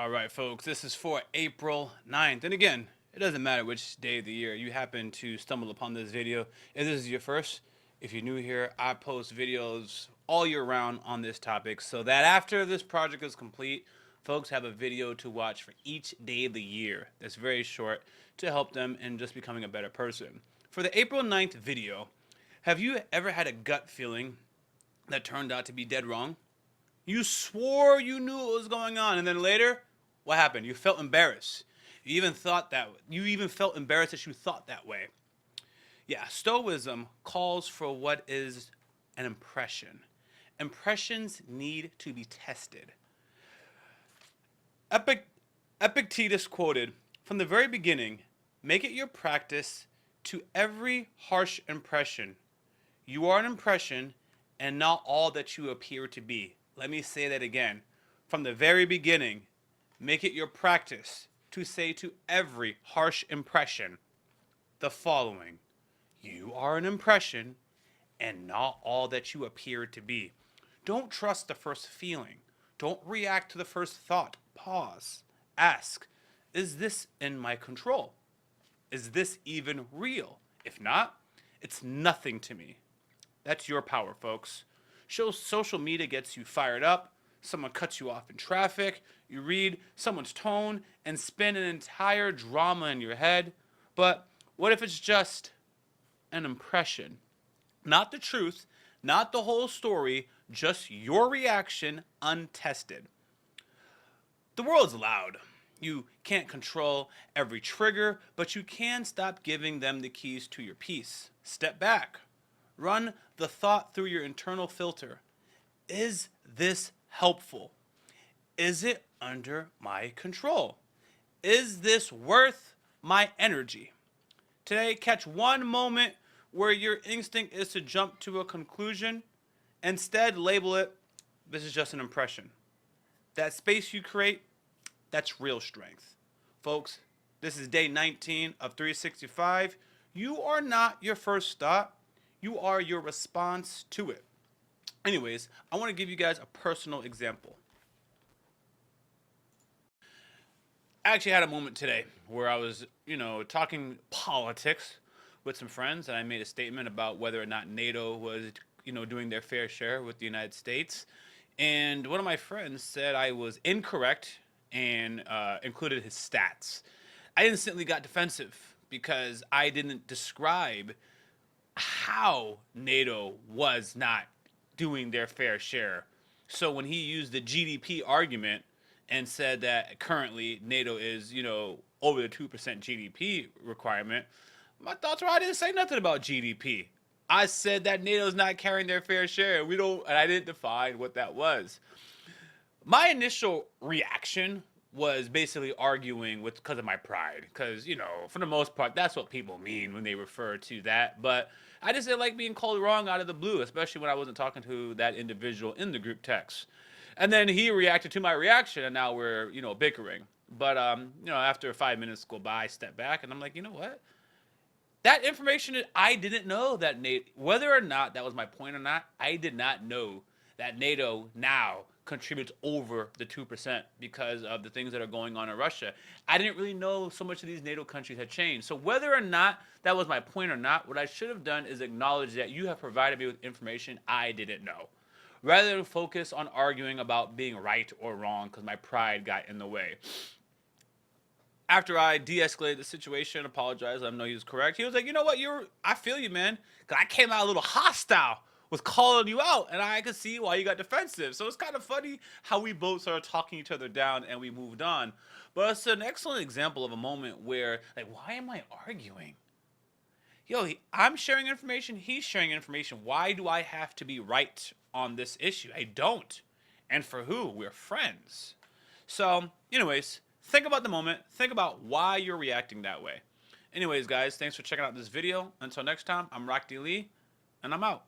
All right, folks, this is for April 9th. And again, it doesn't matter which day of the year you happen to stumble upon this video. If this is your first, if you're new here, I post videos all year round on this topic so that after this project is complete, folks have a video to watch for each day of the year that's very short to help them in just becoming a better person. For the April 9th video, have you ever had a gut feeling that turned out to be dead wrong? You swore you knew what was going on, and then later, what happened? You felt embarrassed. You even felt embarrassed that you thought that way. Yeah, Stoicism calls for what is an impression. Impressions need to be tested. Epictetus quoted, "From the very beginning, make it your practice to every harsh impression. You are an impression and not all that you appear to be." Let me say that again. From the very beginning, make it your practice to say to every harsh impression the following: you are an impression and not all that you appear to be. Don't trust the first feeling. Don't react to the first thought. Pause. Ask, is this in my control? Is this even real? If not, it's nothing to me. That's your power, folks. Social media gets you fired up, someone cuts you off in traffic, you read someone's tone and spin an entire drama in your head. But what if it's just an impression? Not the truth, not the whole story, just your reaction untested. The world's loud. You can't control every trigger, but you can stop giving them the keys to your peace. Step back. Run the thought through your internal filter. Is this helpful? Is it under my control? Is this worth my energy? Today, catch one moment where your instinct is to jump to a conclusion. Instead, label it, this is just an impression. That space you create, that's real strength. Folks, this is day 19 of 365. You are not your first thought. You are your response to it. Anyways, I want to give you guys a personal example. I actually had a moment today where I was, talking politics with some friends, and I made a statement about whether or not NATO was, doing their fair share with the United States. And one of my friends said I was incorrect and included his stats. I instantly got defensive because I didn't describe how NATO was not doing their fair share. So when he used the GDP argument and said that currently NATO is, over the 2% GDP requirement, my thoughts were I didn't say nothing about GDP. I said that NATO is not carrying their fair share. And I didn't define what that was. My initial reaction was basically arguing because of my pride. Because, for the most part, that's what people mean when they refer to that. But I just didn't like being called wrong out of the blue, especially when I wasn't talking to that individual in the group text. And then he reacted to my reaction, and now we're, bickering. But, after 5 minutes go by, I step back, and I'm like, you know what? That information, I didn't know that NATO, whether or not that was my point or not, I did not know that NATO now contributes over the 2% because of the things that are going on in Russia. I didn't really know so much of these NATO countries had changed. So whether or not that was my point or not, what I should have done is acknowledge that you have provided me with information I didn't know, rather than focus on arguing about being right or wrong because my pride got in the way. After I de-escalated the situation, apologized, let him know he was correct, he was like, you know what, I feel you, man, because I came out a little hostile with calling you out, and I could see why you got defensive. So it's kind of funny how we both started talking each other down and we moved on. But it's an excellent example of a moment where, like, why am I arguing? I'm sharing information, he's sharing information. Why do I have to be right on this issue? I don't. And for who? We're friends. So, anyways, think about the moment. Think about why you're reacting that way. Anyways, guys, thanks for checking out this video. Until next time, I'm Rock D. Lee, and I'm out.